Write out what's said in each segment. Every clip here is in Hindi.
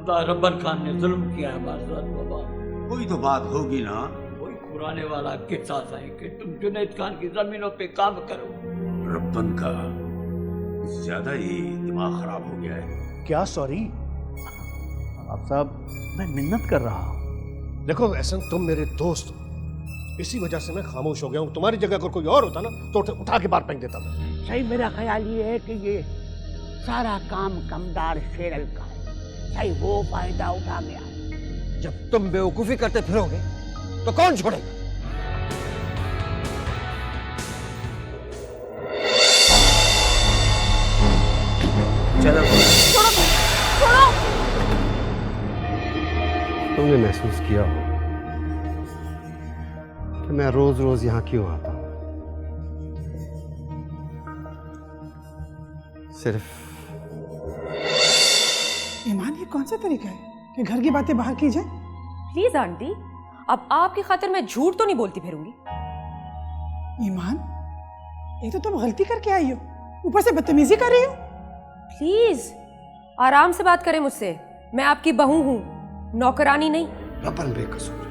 रब्बन खान ने जुल्म किया है हमारे साथ बाबा। कोई तो बात होगी ना। वही पुराने वाला किस्सा है कि तुम जुनैद खान की जमीनों पे काम करो। रब्बन का ज्यादा ही दिमाग खराब हो गया है। क्या सॉरी? आप साहब, मैं मिन्नत कर रहा हूँ। देखो एहसन, तुम मेरे दोस्त हो, इसी वजह से मैं खामोश हो गया हूँ। तुम्हारी जगह अगर कोई और होता ना तो उठा के बाहर फेंक देता मैं। सही मेरा ख्याल ये है कि ये सारा काम कमदार शेरल का है। सही वो फायदा उठा गया है। जब तुम बेवकूफी करते फिरोगे तो कौन छोड़ेगा? चलो छोड़ो। तुमने महसूस किया हो कि मैं रोज रोज यहाँ क्यों आता हूँ? सिर्फ ईमान, ये कौन सा तरीका है कि घर की बातें बाहर की जाए? प्लीज आंटी, अब आपकी खातिर मैं झूठ तो नहीं बोलती फिरूंगी। ईमान, ये तो तुम गलती करके आई हो, ऊपर से बदतमीजी कर रही हो। प्लीज आराम से बात करें मुझसे। मैं आपकी बहू हूँ, नौकरानी नहीं। रब्बन बेकसूर है,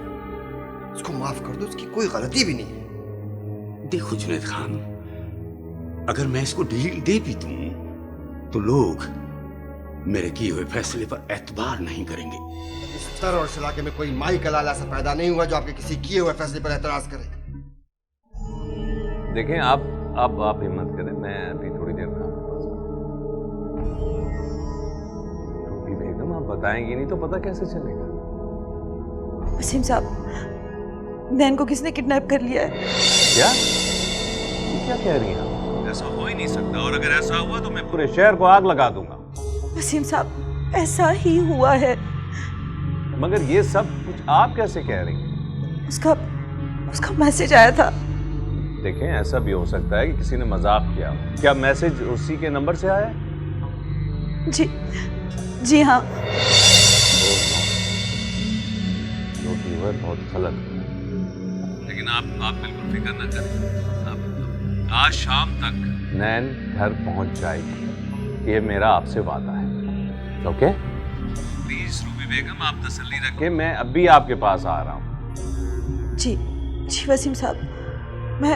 उसको माफ कर दो, उसकी कोई गलती भी नहीं है। देखो जुनैद खान, अगर मैं इसको ढील दे भी दूं तो लोग मेरे किए हुए फैसले पर एतबार नहीं करेंगे। इस तर और इस इलाके में कोई माई का लाल ऐसा पैदा नहीं हुआ जो आपके किसी किए हुए फैसले पर एतराज करे। देखें, आप हिम्मत करें, मैं अभी थोड़ी देर में आपके पास रूबी बेगम, आप बताएंगी नहीं तो पता कैसे चलेगा? वसीम साहब, नैन को किसने किडनैप कर लिया है। क्या? ये क्या कह रही हैं आप? ऐसा हो ही नहीं सकता, और अगर ऐसा हुआ तो मैं पूरे शहर को आग लगा दूंगा। वसीम साहब, ऐसा ही हुआ है। मगर ये सब कुछ आप कैसे कह रही हैं? उसका मैसेज आया था। देखें, ऐसा भी हो सकता है कि किसी ने मजाक किया। क्या मैसेज उसी के नंबर से आया? जी हाँ। बहुत गलत, लेकिन आप बिल्कुल फिक्र न करें। आज शाम तक नैन घर पहुंच जाएगी, ये मेरा आपसे वादा है। ओके? प्लीज रूबी बेगम, आप तसल्ली रखें, मैं अभी आपके पास आ रहा हूँ। जी वसीम साहब, मैं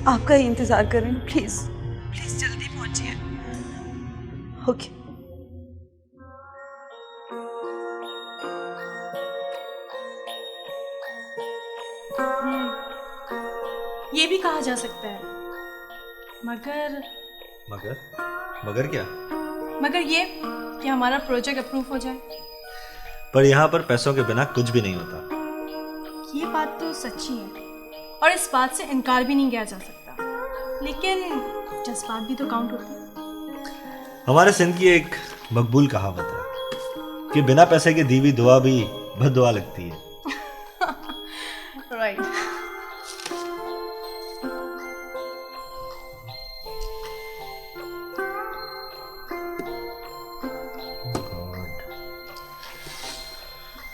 आपका ही इंतजार कर रही हूँ। प्लीज जल्दी पहुंचिए। ओके। ये भी कहा जा सकता है, मगर क्या? मगर ये कि हमारा प्रोजेक्ट अप्रूव हो जाए। पर यहाँ पर पैसों के बिना कुछ भी नहीं होता। ये बात तो सच्ची है और इस बात से इनकार भी नहीं किया जा सकता, लेकिन जज्बात भी तो काउंट होते हैं। हमारे सिंध की एक मकबूल कहावत है कि बिना पैसे के दी हुई दुआ भी बद्दुआ लगती है। राइट।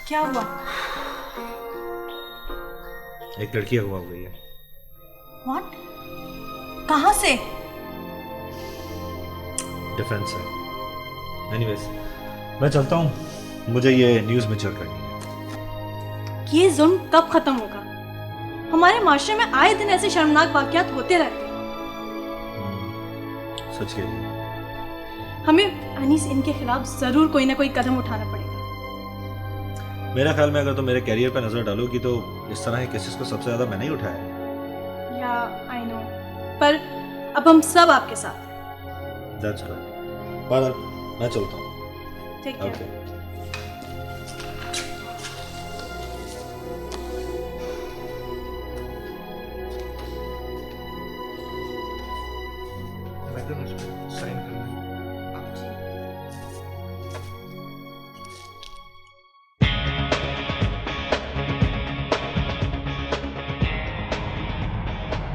क्या हुआ? एक लड़की अगवा हो गई है। What? कहाँ से? डिफेंस है। एनीवेज, मैं चलता हूँ, मुझे ये न्यूज़ मैच्योर करनी है। ये जुल्म कब खत्म होगा? हमारे माशरे में आए दिन ऐसे शर्मनाक वाकयात होते रहते हैं। सच कह रही है। हमें अनीस इनके खिलाफ जरूर कोई ना कोई कदम उठाना पड़ेगा। मेरा ख्याल में अगर तुम मेरे कैरियर पर नजर डालोगी तो इस तरह के केसेस को सबसे ज्यादा मैंने ही उठाया। या आई नो, पर अब हम सब आपके साथ हैं। That's good. पर मैं चलता हूँ। Take care. Okay.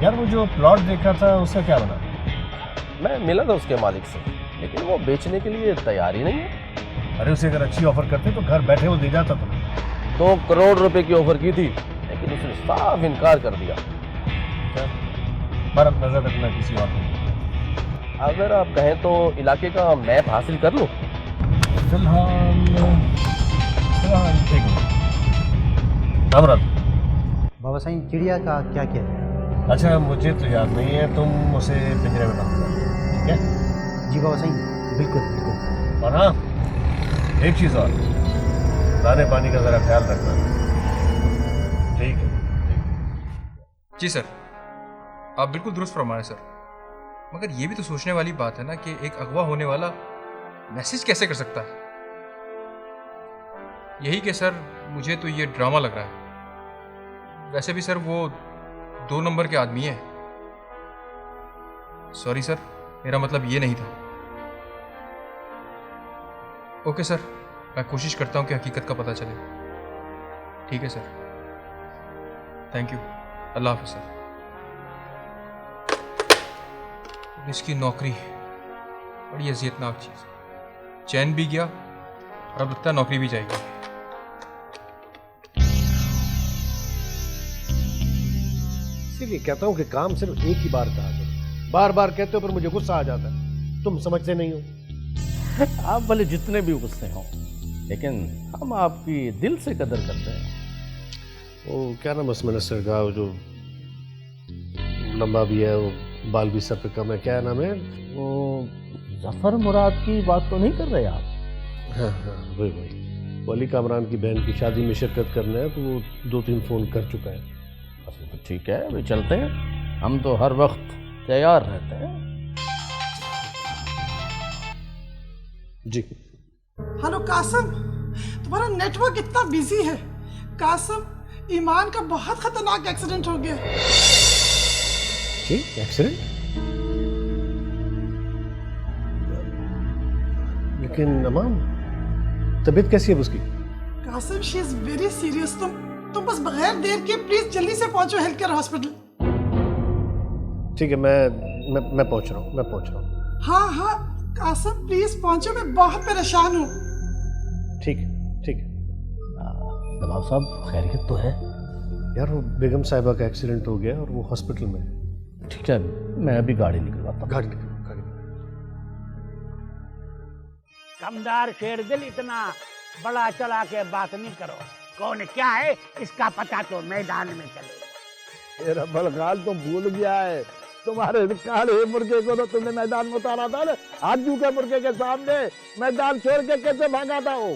यार वो जो प्लॉट देखा था उसका क्या बना? मैं मिला था उसके मालिक से, लेकिन वो बेचने के लिए तैयार ही नहीं है। अरे उसे अगर अच्छी ऑफर करते तो घर बैठे वो दे जाता तुम्हें। 2 करोड़ रुपए की ऑफर की थी, लेकिन उसने साफ इनकार कर दिया। पर नजर रखना किसी और को। अगर आप कहें तो इलाके का मैप हासिल कर लो। फिलहाल ठीक है राम बाबा साईं चिड़िया का क्या किया जाए? अच्छा मुझे तो याद नहीं है, तुम उसे पिंजरे में बंद कर दो, ठीक है? जी बाबा साईं, बिल्कुल बिल्कुल। और हाँ, एक चीज़ और, दाने पानी का ज़रा ख्याल रखना। ठीक है। जी सर, आप बिल्कुल दुरुस्त फरमा रहे सर, मगर ये भी तो सोचने वाली बात है ना कि एक अगवा होने वाला मैसेज कैसे कर सकता है। यही कि सर मुझे तो ये ड्रामा लग रहा है। वैसे भी सर वो 2 नंबर के आदमी है। सॉरी सर, मेरा मतलब ये नहीं था। ओके सर, मैं कोशिश करता हूँ कि हकीकत का पता चले। ठीक है सर, थैंक यू, अल्लाह हाफ़िज़ सर। इसकी नौकरी बड़ी अजियतनाक चीज़, चैन भी गया और अब लगता है नौकरी भी जाएगी। इसीलिए कहता हूँ कि काम सिर्फ एक ही बार कहा करो, बार बार कहते हो पर मुझे गुस्सा आ जाता है, तुम समझते नहीं हो। आप भले जितने भी गुस्से हों, लेकिन हम आपकी दिल से कदर करते हैं। वो क्या नाम उस मिनिस्टर का, वो जो लंबा भी है, वो बाल भी सब पे कम है, क्या नाम है? वो जफर मुराद की बात तो नहीं कर रहे आप? हाँ हाँ वही वली कामरान की बहन की शादी में शिरकत करना है, तो वो 2-3 फ़ोन कर चुका है। अच्छा तो ठीक है, अभी चलते हैं, हम तो हर वक्त तैयार रहते हैं। जी। हेलो कासिम, तुम्हारा नेटवर्क इतना बिजी है। कासिम, ईमान का बहुत खतरनाक एक्सीडेंट हो गया। जी एक्सीडेंट? लेकिन अमाम तबीयत कैसी है उसकी? Qasim, she is very serious. तुम बस बगैर देर के प्लीज जल्दी से पहुंचो हेल्थ केयर हॉस्पिटल। ठीक है, मैं पहुंच रहा हूँ। हाँ हाँ कासिम प्लीज पहुंचो, मैं बहुत परेशान हूँ। ठीक है। नवाब साहब खैरियत तो है? यार वो बेगम साहिबा का एक्सीडेंट हो गया और वो हॉस्पिटल में है। ठीक है, मैं अभी गाड़ी निकलवाता हूँ। गाड़ी निकलो। कमदार शेरदिल, इतना बड़ा चला के बात नहीं करो। कौन क्या है इसका पता तो मैदान में चले। मेरा बलगाल तो भूल गया है, तुम्हारे काले मुर्गे को तो तुमने मैदान में उतारा था ना, आजू के मुर्गे के सामने मैदान छोड़ के कैसे भागा था वो,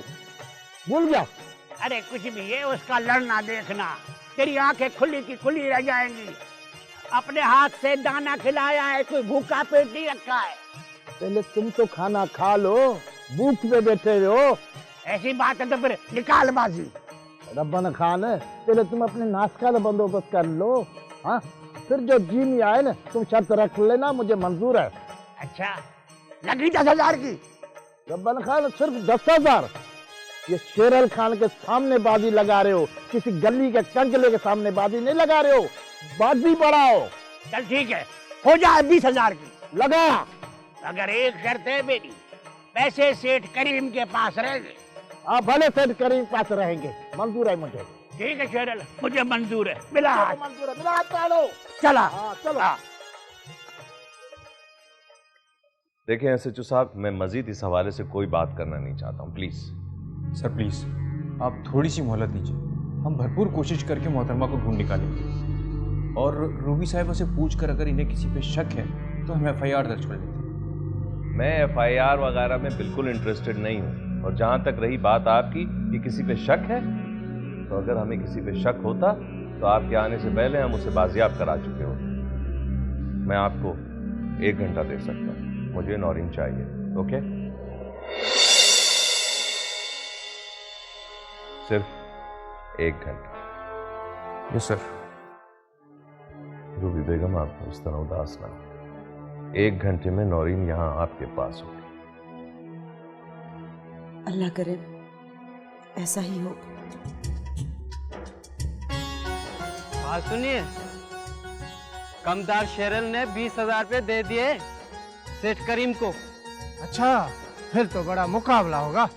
भूल गया? अरे कुछ भी है, उसका लड़ना देखना, तेरी आंखें खुली की खुली रह जाएंगी। अपने हाथ से दाना खिलाया है, कोई भूखा पेट नहीं रखा है। पहले तुम तो खाना खा लो, भूख पे बैठे हो। ऐसी बात है तो फिर निकाल बाजी। रब्बन खान, पहले तुम अपने नाश्ता का बंदोबस्त कर लो, हाँ? फिर जो जी में आए ना तुम शर्त रख लेना, मुझे मंजूर है। अच्छा, लगी 10,000 की? रब्बन खान सिर्फ 10,000? ये शेरल खान के सामने बाजी लगा रहे हो, किसी गली के कंकले के सामने बाजी नहीं लगा रहे हो, बाजी बढ़ाओ। चल ठीक है, हो जाए 20,000 की। लगा। अगर एक शर्त है मेरी, पैसे सेठ करीम के पास रहेंगे। हाँ भले सेठ करीम पास रहेंगे, मंजूर है मुझे। ठीक है शेरल, मुझे मंजूर है। मिला हाथ। मंजूर है, मिला हाथ पालो। चला। हाँ चलो। देखिए एसएचओ साहब, मैं मजीद इस हवाले से कोई बात करना नहीं चाहता हूँ, प्लीज। सर प्लीज आप थोड़ी सी मोहलत दीजिए, हम भरपूर कोशिश करके मोहतरमा को ढूंढ निकालेंगे। और रूबी साहिबा से पूछकर अगर इन्हें किसी पे शक है तो हम FIR दर्ज कर लेते हैं। मैं FIR वगैरह में बिल्कुल इंटरेस्टेड नहीं हूँ। और जहाँ तक रही बात आपकी कि किसी पे शक है, तो अगर हमें किसी पे शक होता तो आपके आने से पहले हम उसे बाजियाब करा चुके होते। मैं आपको 1 घंटा दे सकता हूँ, मुझे नौरीन चाहिए। ओके, सिर्फ 1 घंटा। Yes sir. रूबी बेगम, आप इस तरह उदास ना, 1 घंटे में नौरीन यहाँ आपके पास होगी। अल्लाह करे ऐसा ही हो। बात सुनिए, कमदार शेरल ने 20,000 रुपये दे दिए सेठ करीम को। अच्छा, फिर तो बड़ा मुकाबला होगा।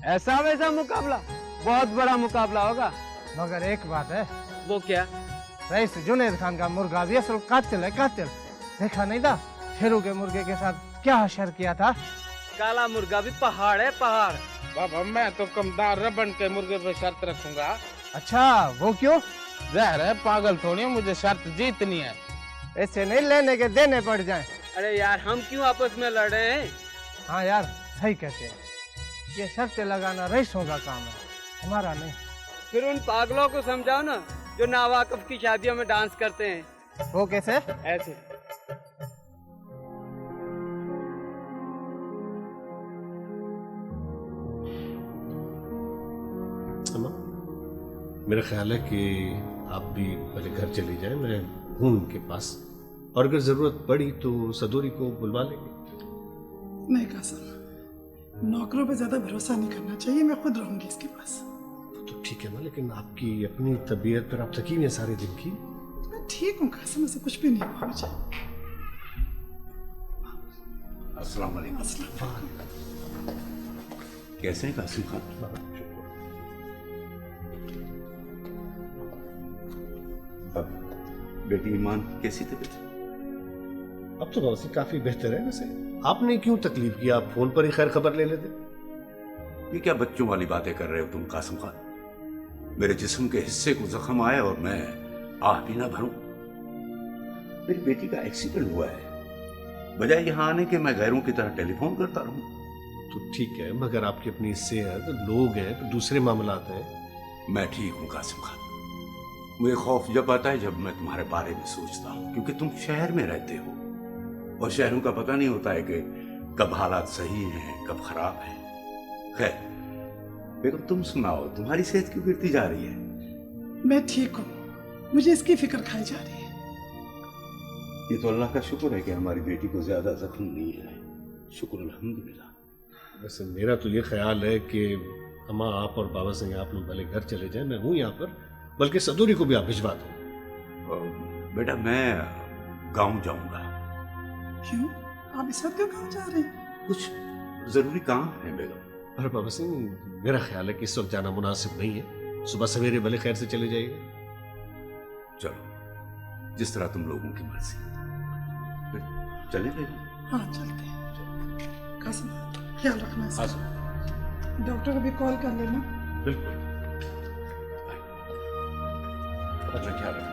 ऐसा वैसा मुकाबला, बहुत बड़ा मुकाबला होगा। मगर एक बात है। वो क्या? रईस जुनैद खान का मुर्गा भी असल कातिल है, कातिल। देखा नहीं था शेरू के मुर्गे के साथ क्या हशर किया था? काला मुर्गा भी पहाड़ है, पहाड़। बाबा मैं तो कमदार रबन के मुर्गे पे शर्त रखूंगा। अच्छा वो क्यों? जहर पागल थोड़ी, मुझे शर्त जीतनी है। ऐसे नहीं लेने के देने पड़ जाए। अरे यार हम क्यों आपस में लड़ रहे हैं? हाँ यार सही कहते हैं, ये शर्तें लगाना रईसों का काम है, हमारा नहीं। फिर उन पागलों को समझाओ ना जो नावाकिफ की शादियों में डांस करते हैं। वो कैसे? ऐसे। मेरा ख्याल है कि आप भी पहले घर चली जाएं, मैं हूं उनके पास, और अगर जरूरत पड़ी तो सदोरी को बुलवा लेंगे। नहीं कासिम, नौकरों पे ज्यादा भरोसा नहीं करना चाहिए, मैं खुद रहूंगी इसके पास। तो ठीक है ना, लेकिन आपकी अपनी तबीयत पर आप थकी हुई हैं सारे दिन की। मैं ठीक हूँ कासिम, ऐसे कुछ भी नहीं हुआ मुझे। अस्सलाम वालेकुम। कैसे हैं कासिम खान? अब बेटी ईमान कैसी तबीयत? अब तो वैसे काफी बेहतर है। वैसे आपने क्यों तकलीफ की, आप फोन पर ही खैर खबर ले लेते। ये क्या बच्चों वाली बातें कर रहे हो तुम कासिम खान? मेरे जिस्म के हिस्से को जख्म आए और मैं आह भी ना भरूं? मेरी बेटी का एक्सीडेंट हुआ है, बजाय यहां आने के मैं गैरों की तरह टेलीफोन करता रहूं। तो ठीक है, मगर आपकी अपनी सेहत, लोग हैं तो दूसरे मामलात हैं। मैं ठीक हूं कासिम खान। मुझे खौफ जब आता है जब मैं तुम्हारे बारे में सोचता हूं, क्योंकि तुम शहर में रहते हो और शहरों का पता नहीं होता है कि कब हालात सही हैं कब खराब हैं। खैर बेगम तुम सुनाओ, तुम्हारी सेहत क्यों गिरती जा रही है? मैं ठीक हूँ, मुझे इसकी फिक्र खाई जा रही है। ये तो अल्लाह का शुक्र है कि हमारी बेटी को ज्यादा जख्म नहीं है, शुक्र अल्हम्दुलिल्लाह। वैसे मेरा तो ये ख्याल है कि अम्मा आप और बाबा सिंह आप लोग पहले घर चले जाएं, मैं हूँ यहाँ पर, बल्कि सदूरी को भी आप भिजवा दो। बेटा मैं गांव जाऊंगा। क्यों? आप इस वक्त क्यों गाँव जा रहे हैं? कुछ जरूरी काम है बेगम। अरे बाबा सिंह, मेरा ख्याल है कि इस वक्त जाना मुनासिब नहीं है, सुबह सवेरे भले खैर से चले जाइएगा। चलो जिस तरह तुम लोगों की मर्जी। चले बेगम? हाँ चलते हैं। कासिम ख्याल रखना इसका। डॉक्टर को भी कॉल कर लेना। बिल्कुल। अच्छा ख्याल रखना।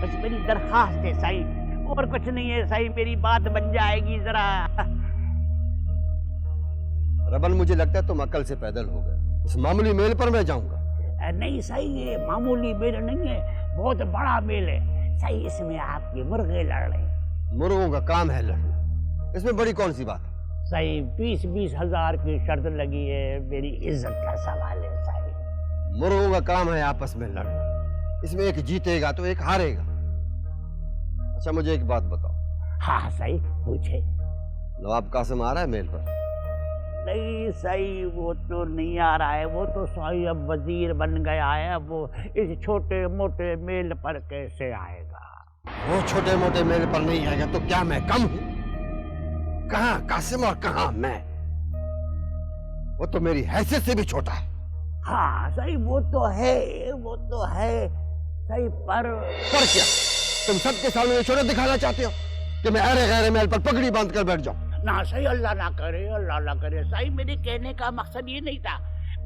बस मेरी दरखास्त है सही, और कुछ नहीं है सही, मेरी बात बन जाएगी जरा। रबन मुझे लगता है तुम अकल से पैदल हो गए, इस मामूली मेल पर मैं जाऊंगा। नहीं सही है, मामूली मेल नहीं है, बहुत बड़ा मेल है सही। इसमें आपके मुर्गे लड़ रहे हैं। मुर्गों का काम है लड़ना, इसमें बड़ी कौन सी बात है? सही 20-20 हजार की शर्त लगी है, मेरी इज्जत का सवाल है सही। मुर्गों का काम है आपस में लड़ना, इसमें एक जीतेगा तो एक हारेगा। अच्छा मुझे एक बात बताओ। हाँ सही पूछे। नवाब कासिम आ रहा है मेल पर? नहीं सही, वो तो नहीं आ रहा है, वो तो सही अब वजीर बन गया है, अब वो इस छोटे मोटे मेल पर कैसे आएगा? वो छोटे मोटे मेल पर नहीं आएगा तो क्या मैं कम हूं? कहां कासिम और कहां मैं? वो तो मेरी हैसियत से भी छोटा है। हाँ सही वो तो है, वो तो है सही, पर क्या तुम सबके सामने छोटे दिखाना चाहते हो कि मैं अरे गैरे महल पर पगड़ी बांध कर बैठ जाऊं? ना सही, अल्लाह ना करे, अल्लाह ना करे सही। मेरे कहने का मकसद ये नहीं था,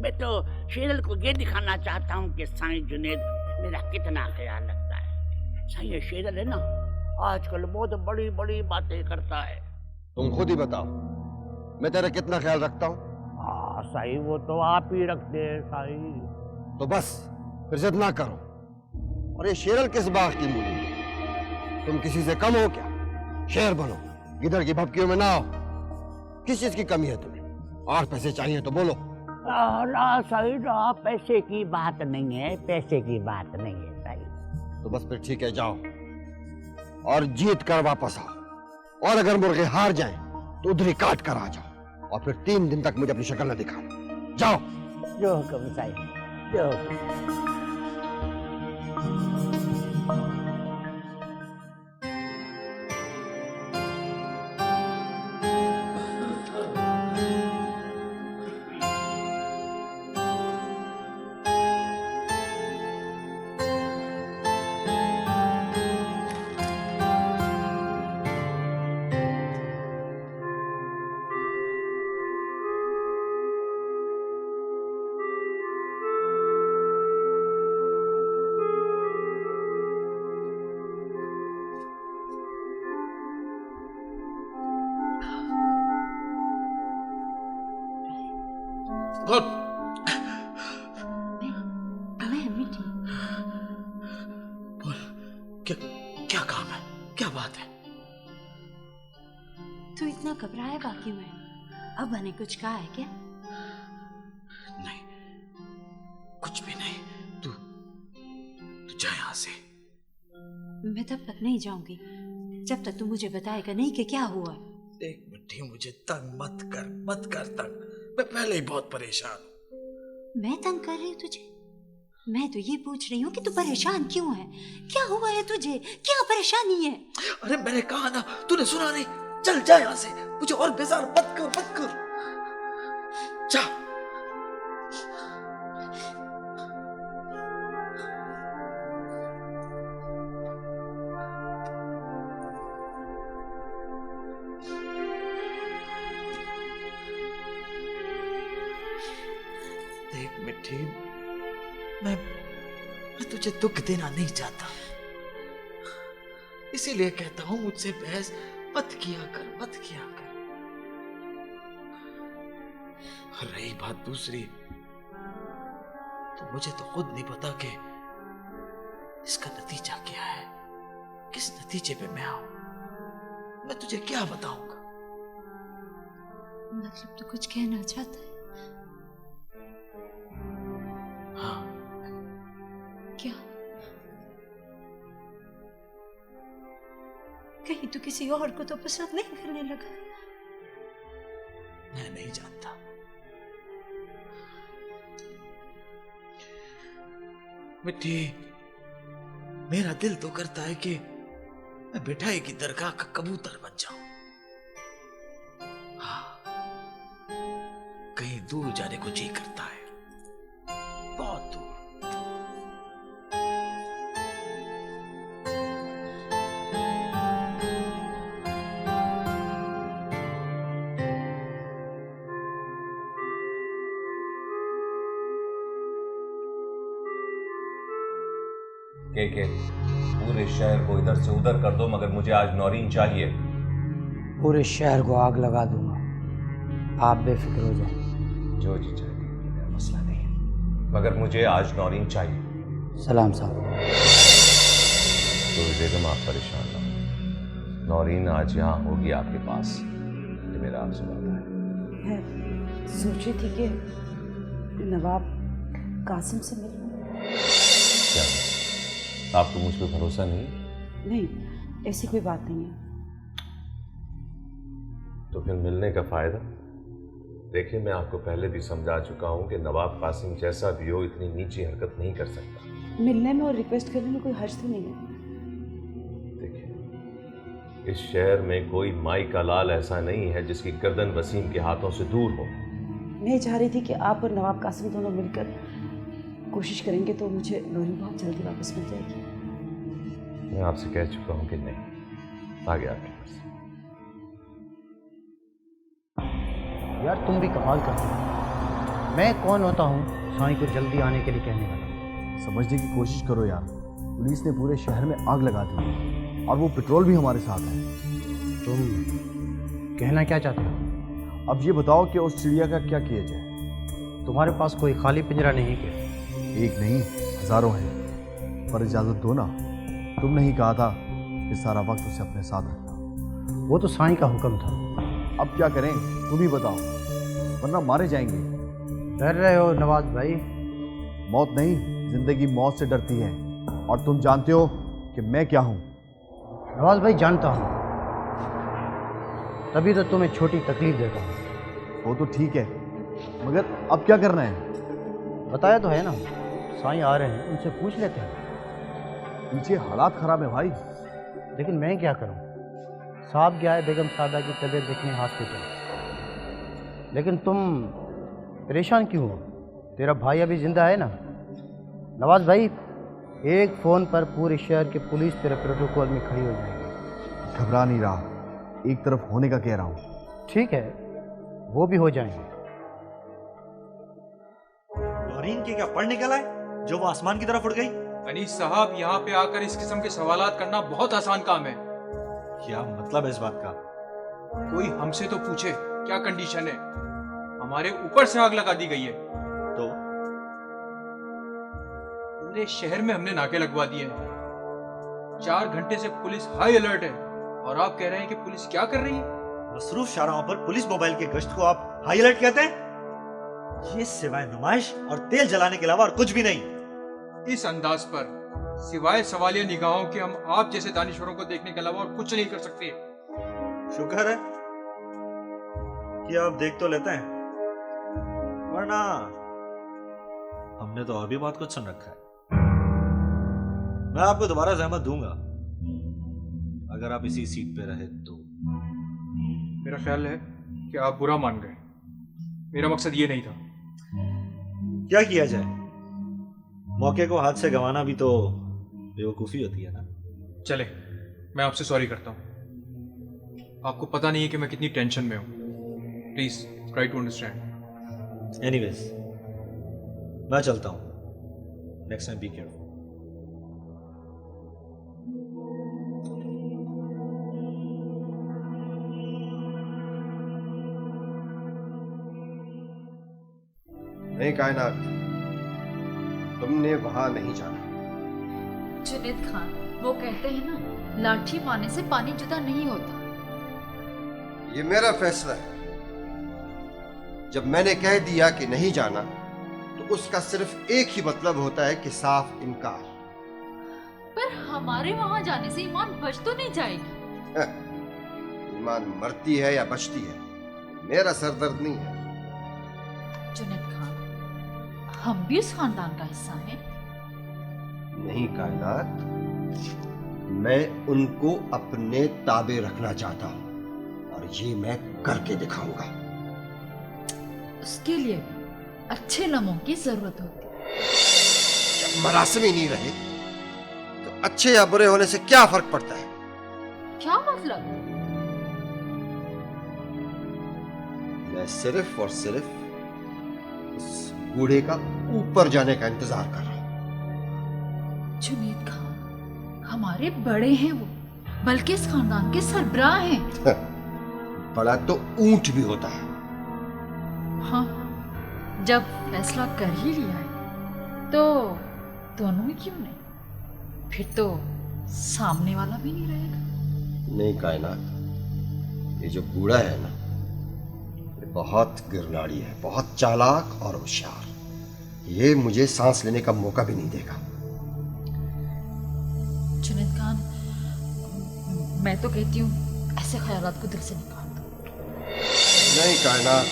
मैं तो शेरल को ये दिखाना चाहता हूँ कि साईं जुनेद मेरा कितना ख्याल रखता है। सही ये शेरल है ना, आजकल बहुत बड़ी बड़ी बातें करता है। तुम खुद ही बताओ मैं तेरा कितना ख्याल रखता हूँ? हाँ सही वो तो आप ही रखते हैं सही। तो बस फिर जिद ना करो। और ये शेरल किस बाग की मूली है? तुम किसी से कम हो क्या? शेर बनो, गिदड़ की भपकियों में ना आओ। किस चीज की कमी है तुम्हें? और पैसे चाहिए तो बोलो। ना सही ना, पैसे की बात नहीं है, पैसे की बात नहीं है सही। तो बस फिर ठीक है, जाओ और जीत कर वापस आओ, और अगर मुर्गे हार जाएं तो उधर ही काट कर आ जाओ, और फिर 3 दिन तक मुझे अपनी शक्ल न दिखाना। जाओ। जो हुक्म सही, जो हुक्म। मैं मिठी। क्या काम है, क्या बात है? तू इतना घबराया बाकी में अब मैंने कुछ कहा है क्या? नहीं, कुछ भी नहीं। तू जा यहाँ से। मैं तब तक नहीं जाऊंगी जब तक तू मुझे बताएगा नहीं कि क्या हुआ। एक मिठी, मुझे तंग मत कर तंग। मैं पहले ही बहुत परेशान हूँ। मैं तंग कर रही हूँ तुझे? मैं तो ये पूछ रही हूँ कि तू परेशान क्यों है? क्या हुआ है तुझे? क्या परेशानी है? अरे मैंने कहा ना, तूने सुना नहीं? चल जा यहाँ से, मुझे और बेजार मत कर। जा। देख मिठी, मैं तुझे दुख देना नहीं चाहता, इसीलिए कहता हूं मुझसे बहस मत किया कर। रही बात दूसरी, तो मुझे तो खुद नहीं पता कि इसका नतीजा क्या है, किस नतीजे पे मैं आऊं। मैं तुझे क्या बताऊंगा? मतलब तू कुछ कहना चाहता है? हाँ। क्या? कहीं तू किसी और को तो पसंद नहीं करने लगा? मैं नहीं जानता। मिट्टी, मेरा दिल तो करता है कि मैं बिठाई की दरगाह का कबूतर बन जाऊं। हाँ, कहीं दूर जाने को जी करता है, बहुत दूर। के पूरे शहर को इधर से उधर कर दो, मगर मुझे आज नौरीन चाहिए। पूरे शहर को आग लगा दूंगा, आप बेफिक्र हो जाए। जो जी चाहिए, मेरा मसला नहीं है, मगर मुझे आज नौरीन चाहिए। सलाम साहब। तो बेगम आप परेशान ना हो, नौरीन आज यहाँ होगी आपके पास, ये मेरा आपसे वादा है। मैं सोची थी कि नवाब कासिम से मिलूं। क्या आपको मुझ पर भरोसा नहीं? नहीं, ऐसी कोई बात नहीं है। तो फिर मिलने का फायदा? देखिए, मैं आपको पहले भी समझा चुका हूं कि नवाब कासिम जैसा भी हो इतनी नीची हरकत नहीं कर सकता। मिलने में और रिक्वेस्ट करने में कोई हर्ज तो नहीं है। देखिए, इस शहर में कोई माई का लाल ऐसा नहीं है जिसकी गर्दन वसीम के हाथों से दूर हो। मैं चाह रही थी कि आप और नवाब कासिम दोनों मिलकर कोशिश करेंगे तो मुझे नौरीन बहुत जल्दी वापस मिल जाएगी। मैं आपसे कह चुका हूं कि नहीं, आगे आपके पास। यार तुम भी कमाल करते हो। मैं कौन होता हूँ साईं को जल्दी आने के लिए कहने वाला? समझने की कोशिश करो यार, पुलिस ने पूरे शहर में आग लगा दी और वो पेट्रोल भी हमारे साथ है। तुम कहना क्या चाहते हो? अब ये बताओ कि उस चिड़िया का क्या किया जाए? तुम्हारे पास कोई खाली पिंजरा नहीं क्या? एक नहीं, हजारों हैं, पर इजाजत दो ना। तुम नहीं कहा था कि सारा वक्त उसे अपने साथ रखना? वो तो साईं का हुक्म था। अब क्या करें, तुम ही बताओ, वरना मारे जाएंगे। डर रहे हो नवाज भाई? मौत नहीं, जिंदगी मौत से डरती है, और तुम जानते हो कि मैं क्या हूं। नवाज भाई जानता हूं, तभी तो तुम्हें छोटी तकलीफ देता हूं। वो तो ठीक है, मगर अब क्या करना है? बताया तो है ना, साईं आ रहे हैं, उनसे पूछ लेते हैं। पीछे हालात खराब है भाई। लेकिन मैं क्या करूं? साहब गया है बेगम सादा की तबीयत देखने हॉस्पिटल। लेकिन तुम परेशान क्यों हो? तेरा भाई अभी जिंदा है ना? नवाज भाई, एक फ़ोन पर पूरे शहर की पुलिस तेरे प्रोटोकॉल में खड़ी हो जाएगी। घबरा नहीं रहा, एक तरफ होने का कह रहा हूँ। ठीक है, वो भी हो जाएंगे। नौरीन के क्या पढ़ निकला है जो वो आसमान की तरफ उड़ गई? अनीस साहब, यहाँ पे आकर इस किस्म के सवालात करना बहुत आसान काम है। क्या मतलब है इस बात का? कोई हमसे तो पूछे क्या कंडीशन है। हमारे ऊपर से आग लगा दी गई है। तो पूरे शहर में हमने नाके लगवा दिए हैं। 4 घंटे से पुलिस हाई अलर्ट है और आप कह रहे हैं कि पुलिस क्या कर रही है? मसरूफ शाहराहों पर पुलिस मोबाइल के गश्त को आप हाई अलर्ट कहते हैं? ये सिवाय नुमाइश और तेल जलाने के अलावा और कुछ भी नहीं। इस अंदाज पर सिवाय सवालिया निगाहों के हम आप जैसे दानिशवरों को देखने के अलावा और कुछ नहीं कर सकते। शुक्र है कि आप देख तो लेते हैं, वरना हमने तो और भी बहुत कुछ सुन रखा है। मैं आपको दोबारा जहमत दूंगा अगर आप इसी सीट पे रहे तो। मेरा ख्याल है कि आप बुरा मान गए। मेरा मकसद ये नहीं था। क्या किया जाए, मौके को हाथ से गंवाना भी तो बेवकूफी होती है ना। चले, मैं आपसे सॉरी करता हूं। आपको पता नहीं है कि मैं कितनी टेंशन में हूं। Please try to understand. Anyways, मैं चलता हूं। Next time be careful. नहीं कायनात, तुमने वहां नहीं जाना। जुनैद खान, वो कहते हैं ना, लाठी मारने से पानी जुदा नहीं होता। ये मेरा फैसला है। जब मैंने कह दिया कि नहीं जाना तो उसका सिर्फ एक ही मतलब होता है कि साफ इनकार। पर हमारे वहां जाने से ईमान बच तो नहीं जाएगी। ईमान मरती है या बचती है, मेरा सरदर्द नहीं है। जुनैद खान, हम भी उस खानदान का हिस्सा हैं। नहीं कायनात, मैं उनको अपने ताबे रखना चाहता हूं और ये मैं करके दिखाऊंगा। उसके लिए भी अच्छे लम्हों की जरूरत होती है। जब मरासिम ही नहीं रहे तो अच्छे या बुरे होने से क्या फर्क पड़ता है? क्या मतलब? मैं सिर्फ और सिर्फ उस बूढ़े का ऊपर जाने का इंतजार कर रहा हूं। जुनैद खान, हमारे बड़े हैं वो, बल्कि इस खानदान के सरबराह हैं। बड़ा तो ऊंट भी होता है। हाँ, जब फैसला कर ही लिया है तो दोनों ही क्यों नहीं? फिर तो सामने वाला भी नहीं रहेगा। नहीं कायनात, ये जो बूढ़ा है ना, ये बहुत गिरनाड़ी है, बहुत चालाक और होशियार। ये मुझे सांस लेने का मौका भी नहीं देगा। जुनैद खान, मैं तो कहती हूँ ऐसे ख्यालात को दिल से निकाल दो। नहीं कायनात,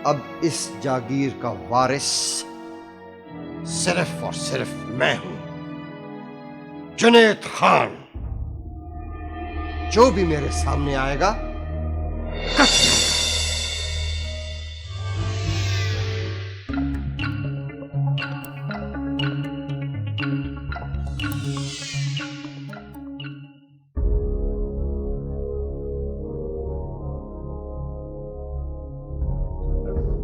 अब इस जागीर का वारिस सिर्फ और सिर्फ मैं हूं, जुनैद खान। जो भी मेरे सामने आएगा कट जाएगा।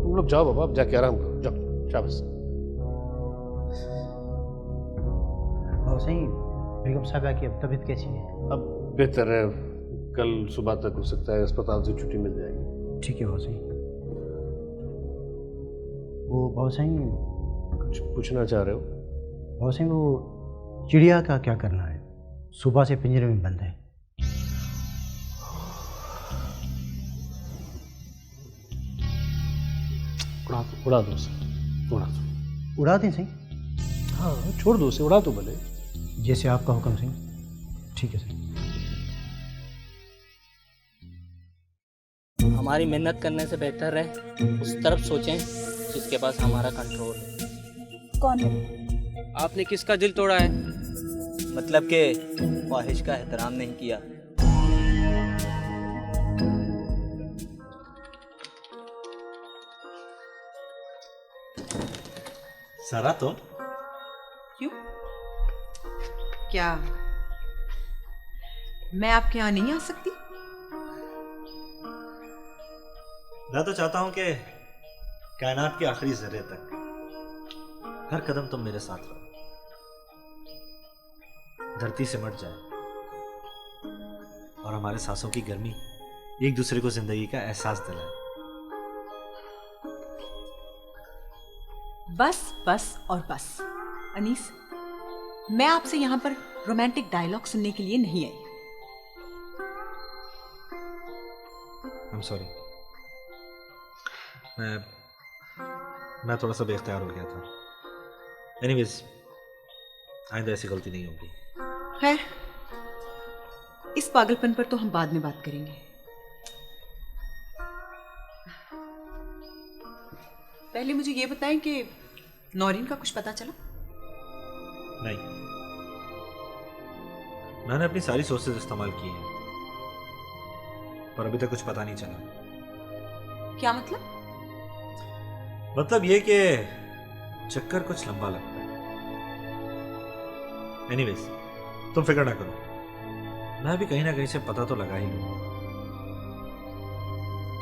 तुम लोग जाओ बाबा, अब जाके आराम करो। जाओ, शाबाश। और सही, बेगम साहबा की अब तबीयत कैसी है? अब बेहतर है, कल सुबह तक हो सकता है अस्पताल से छुट्टी मिल जाएगी। ठीक है बहुत सही। वो बहुत सही, कुछ पूछना चाह रहे हो? बहुत सही, वो चिड़िया का क्या करना है? सुबह से पिंजरे में बंद है। उड़ा दो उसे, उड़ा दो। उड़ा दें सही? हाँ, छोड़ दो उसे, उड़ा दो भले। जैसे आपका हुक्म सही। ठीक है सही। हमारी मेहनत करने से बेहतर है उस तरफ सोचें जिसके पास हमारा कंट्रोल है। कौन है? आपने किसका दिल तोड़ा है? मतलब के ख्वाहिश का एहतराम नहीं किया। सारा तो क्यों? क्या मैं आपके यहाँ नहीं आ सकती? मैं तो चाहता हूं कि कायनात के आखिरी जर्रे तक हर कदम तुम मेरे साथ रहो, धरती सिमट जाए और हमारे सांसों की गर्मी एक दूसरे को जिंदगी का एहसास दिलाए। बस बस और बस। अनीस, मैं आपसे यहाँ पर रोमांटिक डायलॉग सुनने के लिए नहीं आई। I'm sorry। मैं थोड़ा सा बेख्तियार हो गया था। एनीवेज, आइंदा ऐसी गलती नहीं होगी। है, इस पागलपन पर तो हम बाद में बात करेंगे। पहले मुझे ये बताएं कि नौरीन का कुछ पता चला? नहीं, मैंने अपनी सारी सोर्सेज इस्तेमाल की हैं, पर अभी तक कुछ पता नहीं चला। क्या मतलब? मतलब ये कि चक्कर कुछ लंबा लगता है। एनीवेज, तुम फिक्र ना करो, मैं भी कहीं ना कहीं से पता तो लगा ही लूंगा।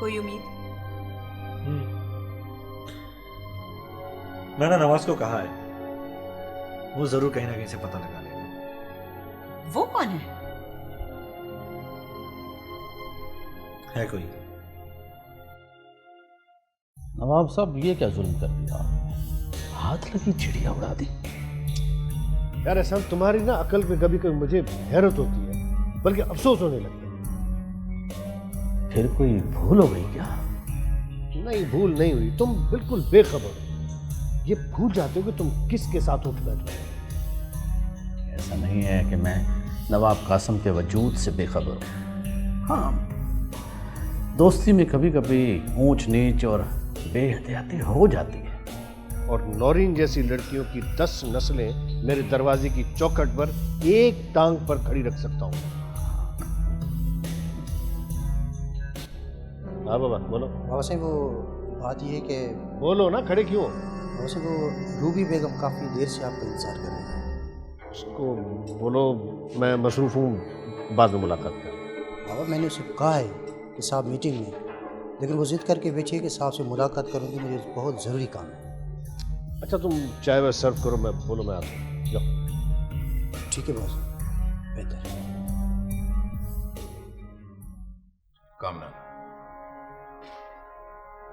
कोई उम्मीद? मैंने नवाज को कहा है, वो जरूर कहीं ना कहीं से पता लगा लेगा। वो कौन है कोई? नवाब साहब, ये क्या जुल्म कर दिया? हाथ लगी चिड़िया उड़ा दी। यार एहसान, तुम्हारी ना अकल पे कभी कभी मुझे हैरत होती है, बल्कि अफसोस होने लगता है। फिर कोई भूल हो गई क्या? नहीं, भूल नहीं हुई। तुम बिल्कुल बेखबर हो। ये भूल जाते हो कि तुम किसके साथ उठ बैठे हो। ऐसा नहीं है कि मैं नवाब कासिम के वजूद से बेखबर हूँ। हाँ, दोस्ती में कभी कभी ऊंच नीच और बेहतियाती हो जाती है। और नौरीन जैसी लड़कियों की 10 नस्लें मेरे दरवाजे की चौखट पर एक टांग पर खड़ी रख सकता हूँ। हाँ बाबा, बोलो। बाबा साहब, वो बात ये है कि बोलो ना, खड़े क्यों? बाबा साहब, वो रूबी बेगम काफ़ी देर से आपका इंतजार कर रही है। उसको बोलो मैं मसरूफ़ हूँ, बाद में मुलाकात कर। बाबा, मैंने उसे कहा है कि साहब मीटिंग में, लेकिन वो जिद करके बैठी है कि साहब से मुलाकात करूँगी, मुझे बहुत ज़रूरी काम है। अच्छा, तुम चाय वाय सर्व करो, मैं बोलो मैं आता हूँ। जाओ। ठीक है बॉस, बेहतर। कामना,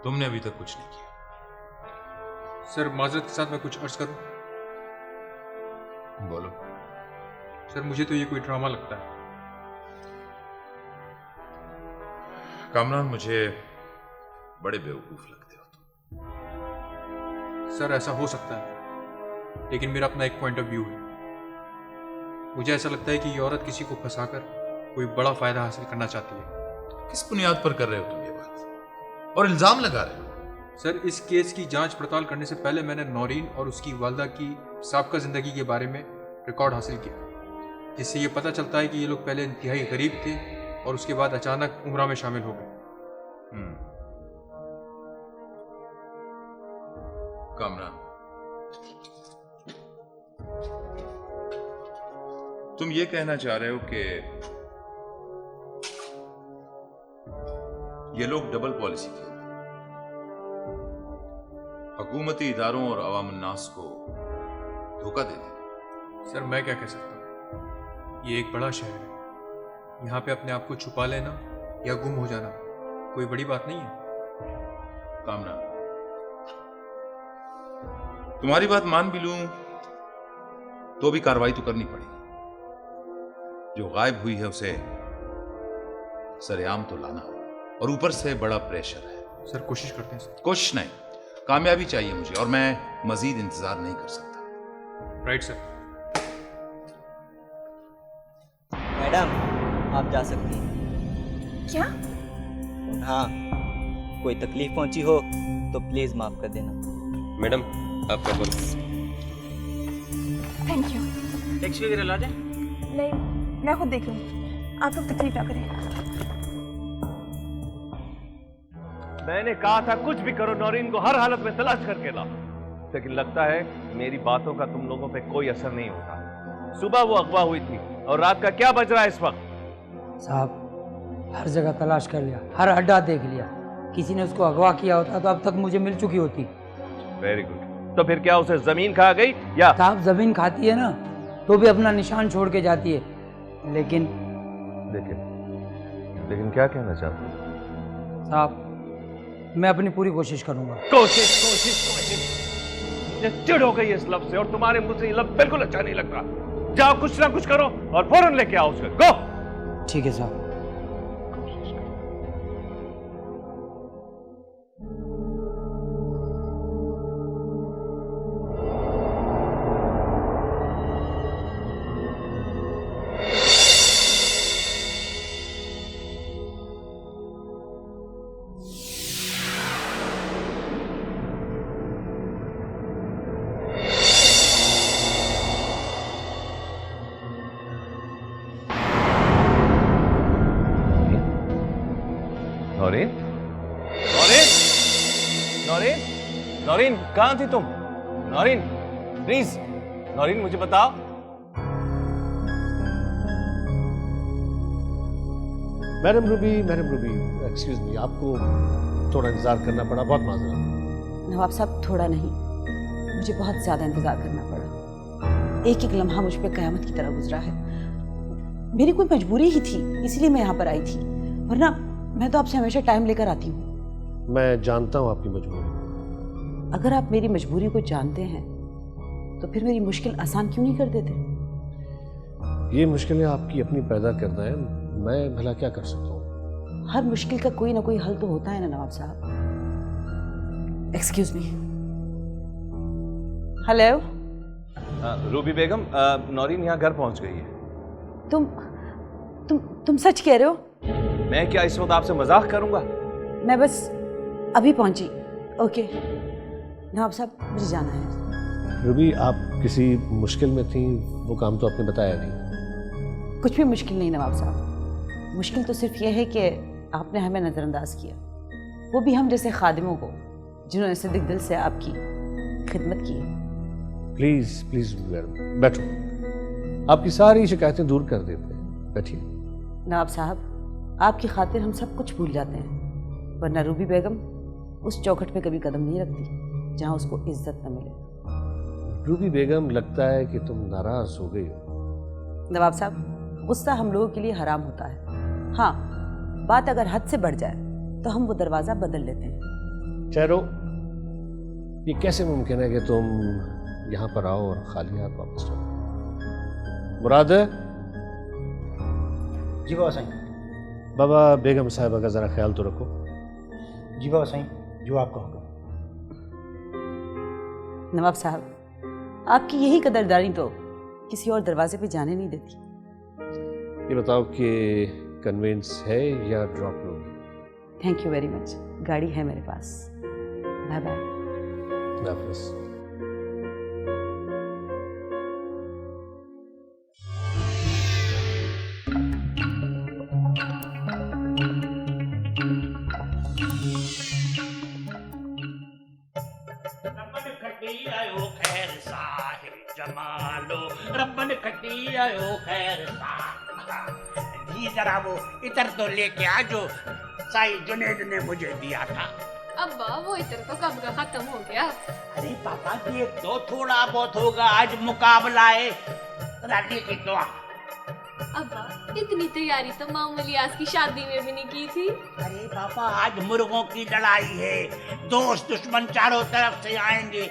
तुमने अभी तक कुछ नहीं किया। सर, माजरत के साथ मैं कुछ अर्ज करूं? बोलो। सर, मुझे तो ये कोई ड्रामा लगता है। कामरान, मुझे बड़े बेवकूफ लगते हो तुम। सर, ऐसा हो सकता है, लेकिन मेरा अपना एक पॉइंट ऑफ व्यू है। मुझे ऐसा लगता है कि ये औरत किसी को फंसाकर कोई बड़ा फायदा हासिल करना चाहती है। किस बुनियाद पर कर रहे हो तुम ये बात, और इल्जाम लगा रहे हो? सर, इस केस की जांच पड़ताल करने से पहले मैंने नौरीन और उसकी वालदा की साबका जिंदगी के बारे में रिकॉर्ड हासिल किया, जिससे ये पता चलता है कि ये लोग पहले इंतहाई गरीब थे और उसके बाद अचानक उम्रा में शामिल हो गए। कामरान, तुम ये कहना चाह रहे हो कि ये लोग डबल पॉलिसी खेलते, हुकूमती इदारों और अवाम उन्नास को धोखा देते? सर, मैं क्या कह सकता हूँ, ये एक बड़ा शहर है, यहाँ पे अपने आप को छुपा लेना या गुम हो जाना कोई बड़ी बात नहीं है। कामना, तुम्हारी बात मान भी लूं तो भी कार्रवाई तो करनी पड़ेगी। जो गायब हुई है उसे सरेआम तो लाना, और ऊपर से बड़ा प्रेशर है। सर, कोशिश करते हैं सर। कोशिश नहीं, कामयाबी चाहिए मुझे, और मैं मजीद इंतजार नहीं कर सकता। Right sir. मैडम, आप जा सकती हैं। क्या? हाँ, कोई तकलीफ पहुंची हो तो प्लीज माफ कर देना। मैडम, आपका पर्स। Thank you. टैक्सी वगैरह ला दें? नहीं, मैं खुद देख लूँगी, आप लोग तकलीफ ना करें। मैंने कहा था कुछ भी करो, नौरीन को हर हालत में तलाश करके लाओ, लेकिन लगता है मेरी बातों का तुम लोगों पे कोई असर नहीं होता। सुबह वो अगवा हुई थी और रात का क्या बज रहा है इस वक्त? साहब, हर जगह तलाश कर लिया, हर अड्डा देख लिया, किसी ने उसको अगवा किया होता तो अब तक मुझे मिल चुकी होती। Very good. तो फिर क्या उसे जमीन खा गई या? साहब, जमीन खाती है ना तो भी अपना निशान छोड़ के जाती है, लेकिन क्या कहना चाहते हो? साहब, मैं अपनी पूरी कोशिश करूंगा। कोशिश कोशिश कोशिश, मुझे चिढ़ हो गई है इस लफ्ज से, और तुम्हारे मुंह से ये लफ्ज बिल्कुल अच्छा नहीं लग रहा। जाओ कुछ ना कुछ करो और फौरन लेके आओ उसको। गो। ठीक है साहब। नौरीन, नौरीन, नौरीन, नौरीन, कहाँ थी तुम? नौरीन, प्लीज, नौरीन मुझे बताओ। मैडम रूबी, एक्सक्यूज मी, आपको थोड़ा इंतजार करना पड़ा, बहुत माजरा। नवाब साहब थोड़ा नहीं, मुझे बहुत ज्यादा इंतजार करना पड़ा। एक एक लम्हा मुझ पे कयामत की तरह गुजरा है। मेरी कोई मजबूरी ही थी, इसलिए मैं यहाँ पर आई थी, वरना मैं तो आपसे हमेशा टाइम लेकर आती हूँ। मैं जानता हूँ आपकी मजबूरी। अगर आप मेरी मजबूरी को जानते हैं तो फिर मेरी मुश्किल आसान क्यों नहीं कर देते? ये मुश्किलें आपकी अपनी पैदा करना है, मैं भला क्या कर सकता हूँ? हर मुश्किल का कोई ना कोई हल तो होता है ना नवाब साहब। Excuse me. हेलो रूबी बेगम, नौरीन यहाँ घर पहुँच गई है। तुम सच कह रहे हो? मैं क्या इस वक्त आपसे मजाक करूंगा? मैं बस अभी पहुंची। ओके नवाब साहब, मुझे जाना है। रूबी, आप किसी मुश्किल में थी, वो काम तो आपने बताया नहीं। कुछ भी मुश्किल नहीं नवाब साहब, मुश्किल तो सिर्फ यह है कि आपने हमें नज़रअंदाज किया, वो भी हम जैसे खादिमों को जिन्होंने सिद्दीक दिल से आपकी खिदमत की है। प्लीज प्लीज मैडम बैठो, आपकी सारी शिकायतें दूर कर देते हैं, बैठिए। नवाब साहब, आपकी खातिर हम सब कुछ भूल जाते हैं, वरना रूबी बेगम उस चौखट पे कभी कदम नहीं रखती जहां उसको इज्जत न मिले। रूबी बेगम, लगता है कि तुम नाराज हो गई हो। नवाब साहब, गुस्सा हम लोगों के लिए हराम होता है। हाँ, बात अगर हद से बढ़ जाए तो हम वो दरवाजा बदल लेते हैं। ठहरो, ये कैसे मुमकिन है कि तुम यहाँ पर आओ और खाली हाथ वापस जाओ? मुराद है? जी बाबा साईं। बाबा, बेगम साहिबा का जरा ख्याल तो रखो। जी बाबा साईं, जो आपका होगा। नवाब साहब, आपकी यही कदरदानी तो किसी और दरवाजे पे जाने नहीं देती। ये बताओ कि कन्वेंस है या ड्रॉप लोगे? थैंक यू वेरी मच, गाड़ी है मेरे पास। Bye bye. हाफिज़। जी जरा वो इतर तो लेके आ जो साई जुनेद ने मुझे दिया था। अब्बा, वो इतर तो कब का खत्म हो गया। अरे पापा, देख तो थोड़ा बहुत होगा, आज मुकाबला है रानी की तो। अब्बा, इतनी तैयारी तो मामूली आज की शादी में भी नहीं की थी। अरे पापा, आज मुर्गों की लड़ाई है, दोस्त दुश्मन चारों तरफ से आएंगे।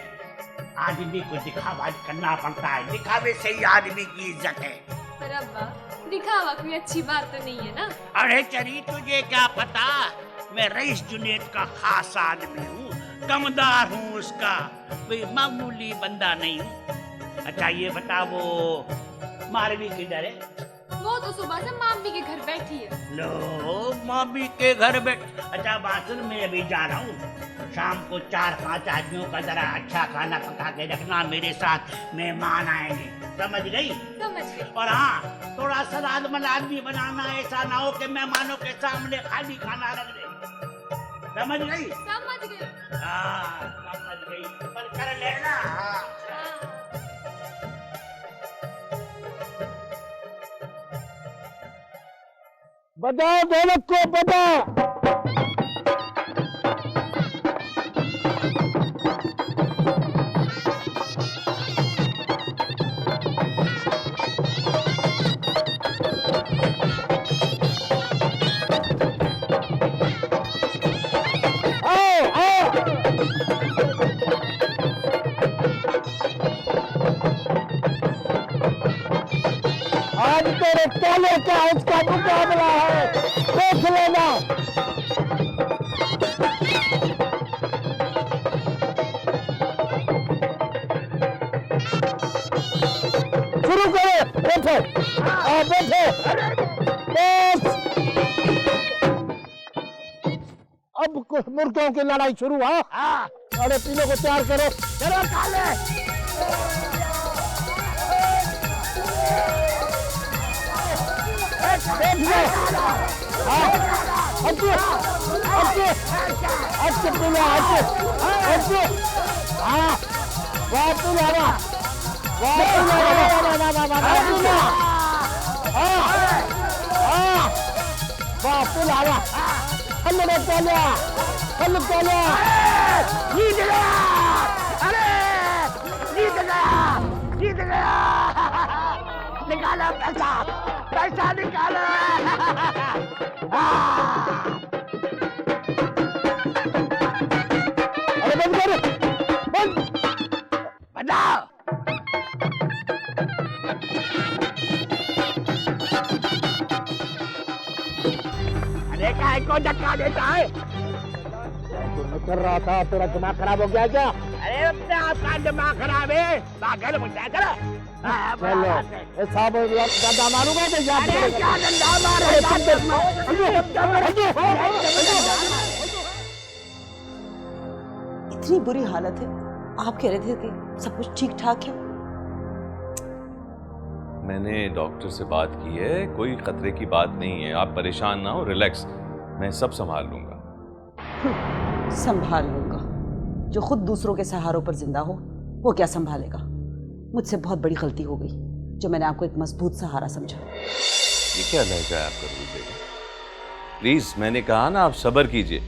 आदमी को दिखावा करना पड़ता है, दिखावे से ही आदमी की इज्जत है। पर अब्बा, दिखावा कोई अच्छी बात तो नहीं है ना। अरे चरी, तुझे क्या पता, मैं रईस जुनेद का खास आदमी हूँ, कमदार हूँ उसका, कोई मामूली बंदा नहीं हूँ। अच्छा ये बता, वो मारवी किधर है? वो तो सुबह से मामी के घर बैठी है। लो, मामी के घर बैठ। अच्छा बासुर, मैं अभी जा रहा हूँ, शाम को 4-5 आदमियों का जरा अच्छा खाना पका के रखना, मेरे साथ मेहमान आएंगे, समझ गई? समझ गई। और हाँ, थोड़ा सलाद मलाद भी बनाना, ऐसा ना हो कि मेहमानों के सामने खाली खाना रख दे, समझ गई? समझ गई। हाँ समझ गई, पर कर लेना। बजाओ ढोलक को, बजाओ। तेरे काले का उसका मुकाबला है, देख लेना। शुरू करो, बैठो, बैठो, बस। अब मुर्गियों की लड़ाई शुरू। हाँ, अरे तीनों को तैयार करो। चलो काले। बैठ जाओ। हाँ, अच्छे, अच्छे, अच्छे पीला, अच्छे, अच्छे। हाँ, वाह पीला, वाह पीला, हल्ले चलिया, हल्ले चलिया, जीत गया, अरे जीत गया, जीत गया, निकालो पैसा, पैसा निकालो। अरे बंद करो, बंद, बताओ। अरे काय को धक्का देता है? कर रहा था, तेरा दिमाग खराब हो गया क्या? अरे अपने आपका दिमाग खराब है, पागल हो जाए कर। चलो, साहब डंडा मारूंगा तो याद करेगा। क्या डंडा मारे? इतनी बुरी हालत है, आप कह रहे थे कि सब कुछ ठीक ठाक है। मैंने डॉक्टर से बात की है, कोई खतरे की बात नहीं है, आप परेशान ना हो, रिलैक्स, मैं सब संभाल लूंगा। संभाल लूंगा? जो खुद दूसरों के सहारों पर जिंदा हो वो क्या संभालेगा? मुझसे बहुत बड़ी गलती हो गई जो मैंने आपको एक मजबूत सहारा समझा। ये क्या लहजा है आपका रूबेगा? प्लीज, मैंने कहा ना, आप सब्र कीजिए।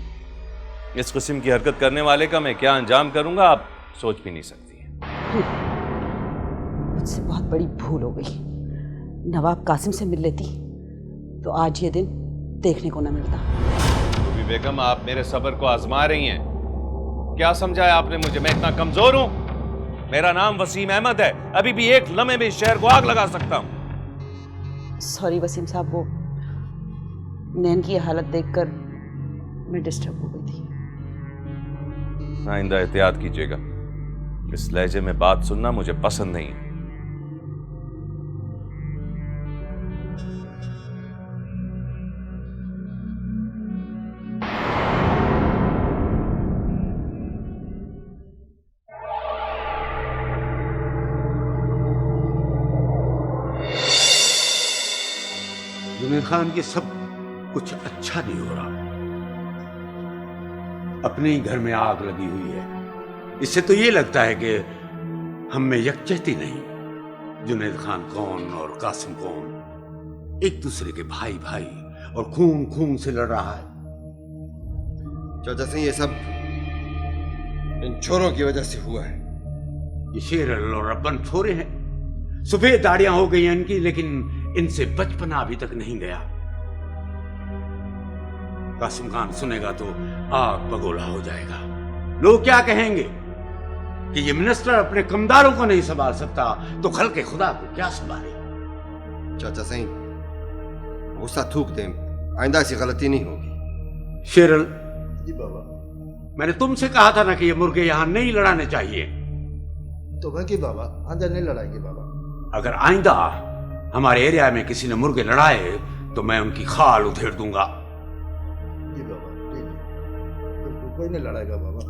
इस किस्म की हरकत करने वाले का मैं क्या अंजाम करूंगा आप सोच भी नहीं सकती हैं। मुझसे बहुत बड़ी भूल हो गई। नवाब कासिम से मिल लेती तो आज ये दिन देखने को न मिलता। रूबी बेगम, आप मेरे सब्र को आजमा रही हैं। क्या समझा है आपने मुझे? मैं इतना कमजोर हूं? मेरा नाम वसीम अहमद है, अभी भी एक लम्हे में इस शहर को आग लगा सकता हूं। सॉरी वसीम साहब, वो नैन की हालत देखकर मैं डिस्टर्ब हो गई थी। आइंदा एहतियात कीजिएगा, इस लहजे में बात सुनना मुझे पसंद नहीं है। जुनैद खान, ये सब कुछ अच्छा नहीं हो रहा। अपने ही घर में आग लगी हुई है। इससे तो ये लगता है कि हम में यकजहती नहीं। जुनैद खान कौन और कासिम कौन, एक दूसरे के भाई भाई और खून खून से लड़ रहा है। चाचा सिंह, ये सब इन छोरों की वजह से हुआ है। ये शेरल और रब्बन छोरे हैं। सफेद दाढ़ियां हो गई हैं इनकी, लेकिन इनसे बचपना अभी तक नहीं गया। कासिम खान सुनेगा तो आग बगोला हो जाएगा। लोग क्या कहेंगे कि ये मिनिस्टर अपने कमदारों को नहीं संभाल सकता, तो खल के खुदा को क्या संभाले? चाचा सिंह, गुस्सा थूक दें, आइंदा ऐसी गलती नहीं होगी। शेरल जी बाबा, मैंने तुमसे कहा था ना कि ये मुर्गे यहां नहीं लड़ाने चाहिए। तो मैं की बाबा, आंदा नहीं लड़ाएंगे बाबा। अगर आइंदा हमारे एरिया में किसी ने मुर्गे लड़ाए तो मैं उनकी खाल उधेड़ दूंगा। जी बाबा, जी जी, कोई नहीं लड़ाएगा बाबा।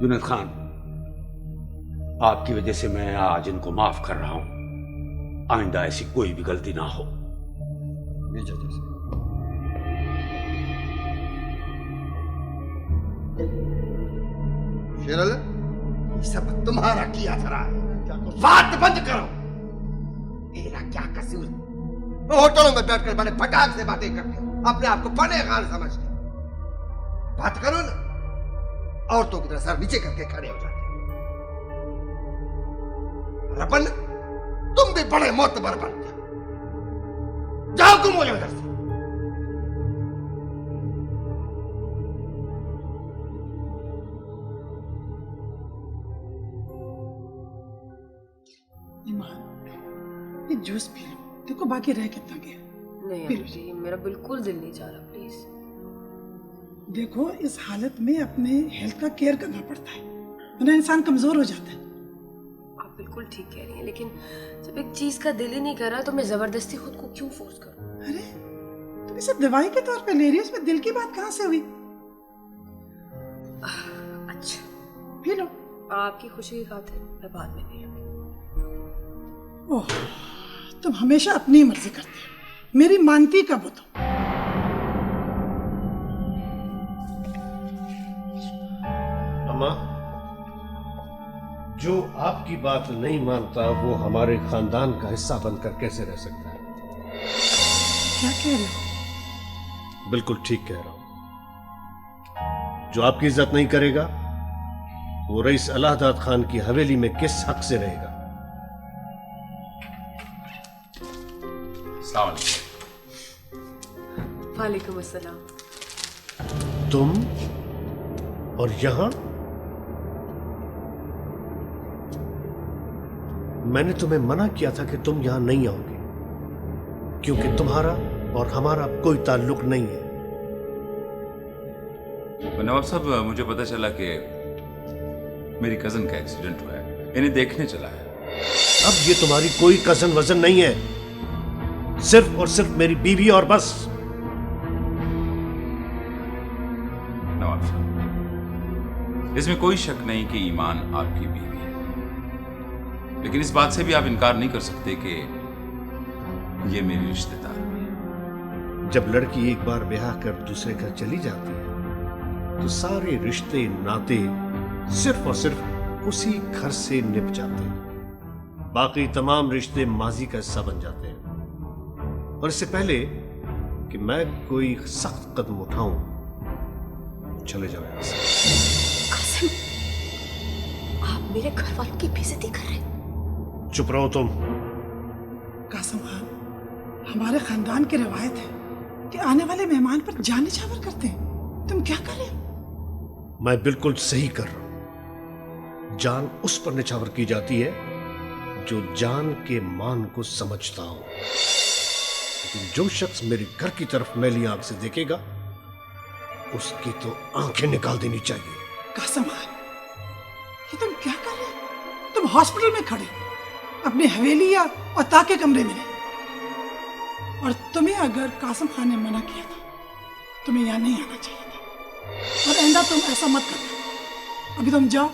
जुनैद खान, आपकी वजह से मैं आज इनको माफ कर रहा हूं। आइंदा ऐसी कोई भी गलती ना हो। शेरल, ये सब तुम्हारा किया धरा। बात बंद करो। मेरा क्या कसूर? होटलों में बैठकर बड़े फटाक से बातें करते हो, अपने आप को बड़े खान समझते हो। बात करो ना, औरतों की तरह सर नीचे करके खड़े हो जाते हो। रपन, तुम भी बड़े मोतबर बन गए। जाओ तुम मुझे उधर से। ये जूस पी लो, देखो बाकी रह कितना गया। नहीं फिर- आंटी जी, मेरा बिल्कुल दिल नहीं चाह रहा, प्लीज। देखो इस हालत में अपने हेल्थ का केयर करना पड़ता है, वरना इंसान कमजोर हो जाता है। आप बिल्कुल ठीक कह रही हैं, लेकिन जब एक चीज का दिल ही नहीं कर रहा तो मैं जबरदस्ती खुद को क्यों फोर्स करूं? अरे तुम इसे दवाई के तौर पे ले रही हो, इसमें दिल की बात कहाँ से हुई? अच्छा पी लो। आपकी खुशी की खातिर मैं बाद में पी लूंगी। ओह, तुम हमेशा अपनी मर्जी करते हो, मेरी मानती कब हो तुम? अम्मा, जो आपकी बात नहीं मानता वो हमारे खानदान का हिस्सा बनकर कैसे रह सकता है? क्या कह रहे हो? बिल्कुल ठीक कह रहा हूं। जो आपकी इज्जत नहीं करेगा वो रईस अलाहदाद खान की हवेली में किस हक से रहेगा? वालेकुम अस्सलाम। तुम और यहां? मैंने तुम्हें मना किया था कि तुम यहां नहीं आओगे, क्योंकि तुम्हारा और हमारा कोई ताल्लुक नहीं है। नवाब साहब, मुझे पता चला कि मेरी कजन का एक्सीडेंट हुआ है, इन्हें देखने चला है। अब ये तुम्हारी कोई कजन वजन नहीं है, सिर्फ और सिर्फ मेरी बीवी और बस। नवाब साहब, इसमें कोई शक नहीं कि ईमान आपकी बीवी है, लेकिन इस बात से भी आप इनकार नहीं कर सकते कि ये मेरी रिश्तेदार भी है। जब लड़की एक बार ब्याह कर दूसरे घर चली जाती है तो सारे रिश्ते नाते सिर्फ और सिर्फ उसी घर से निभ जाते हैं, बाकी तमाम रिश्ते माजी का हिस्सा बन जाते हैं। और इससे पहले कि मैं कोई सख्त कदम उठाऊं, चले जाओ यहां से। कासिम, आप मेरे घर वालों की बेइज्जती कर रहे हैं। चुप रहो तुम। कासिम खान, हमारे खानदान की रवायत है कि आने वाले मेहमान पर जान निछावर करते हैं। तुम क्या कर रहे हो? मैं बिल्कुल सही कर रहा हूं। जान उस पर निछावर की जाती है जो जान के मान को समझता हो, लेकिन जो शख्स मेरे घर की तरफ मैली आंख से देखेगा उसकी तो आंखें निकाल देनी चाहिए। कासिम खान, ये तुम क्या कर रहे हो? तुम हॉस्पिटल में खड़े अपनी हवेली या अता के कमरे में, और तुम्हें अगर कासिम खान ने मना किया था तुम्हें यहाँ नहीं आना चाहिए था। और आइंदा तुम ऐसा मत करना। अभी तुम जाओ।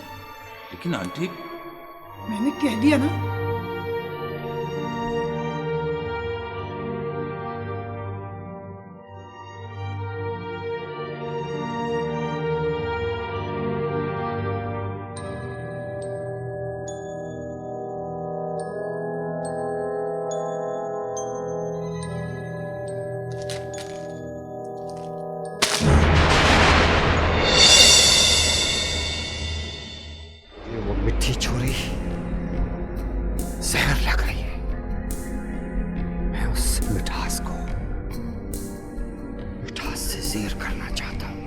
लेकिन आंटी, मैंने कह दिया ना। मिठी छोरी जहर लग रही है। मैं उस मिठास को मिठास से ज़ेर करना चाहता हूं।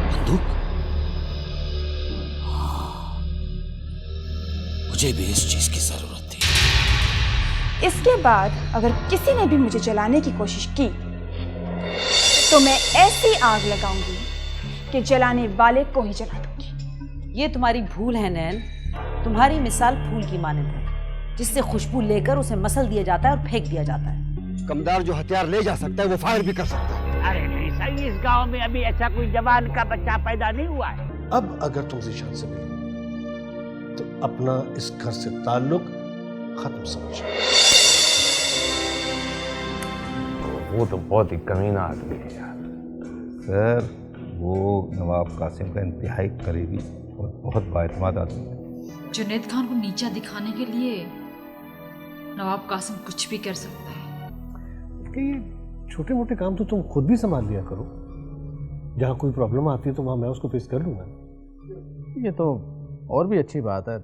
बंदूक? हाँ, मुझे भी इस चीज की जरूरत थी। इसके बाद अगर किसी ने भी मुझे जलाने की कोशिश की तो मैं ऐसी आग लगाऊंगी कि जलाने वाले को ही जला दूंगी। ये तुम्हारी भूल है नैन। तुम्हारी मिसाल फूल की मानंद है, जिससे खुशबू लेकर उसे मसल दिया जाता है और फेंक दिया जाता है। कमदार जो हथियार ले जा सकता है वो फायर भी कर सकता है। अरे नहीं सही, इस गांव में अभी ऐसा कोई जवान का बच्चा पैदा नहीं हुआ है। अब अगर तुम ज़ीशान से मिलो तो अपना इस घर से ताल्लुक खत्म समझो। वो तो बहुत ही कमीना आदमी है यार। सर, वो नवाब कासिम का इंतहाई करीबी और बहुत बाएतमाद आदमी है। जुनैद खान को नीचा दिखाने के लिए नवाब कासिम कुछ भी कर सकता है। कि छोटे मोटे काम तो तुम खुद भी संभाल लिया करो। जहाँ कोई प्रॉब्लम आती है तो वहाँ मैं उसको फेस कर लूंगा। ये तो और भी अच्छी बात है।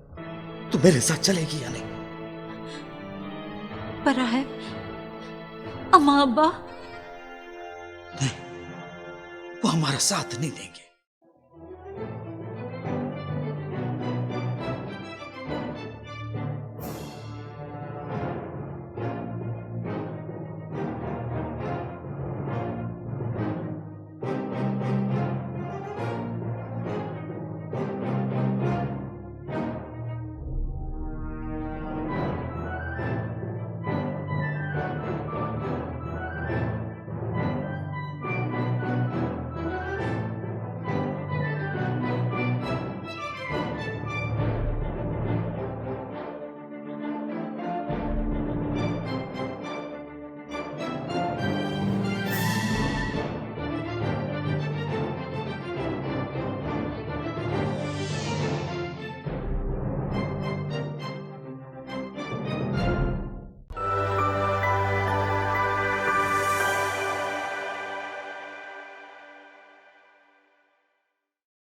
तू मेरे साथ चलेगी या नहीं? परा है अम्मा अब्बा? नहीं, वो हमारा साथ नहीं देंगे।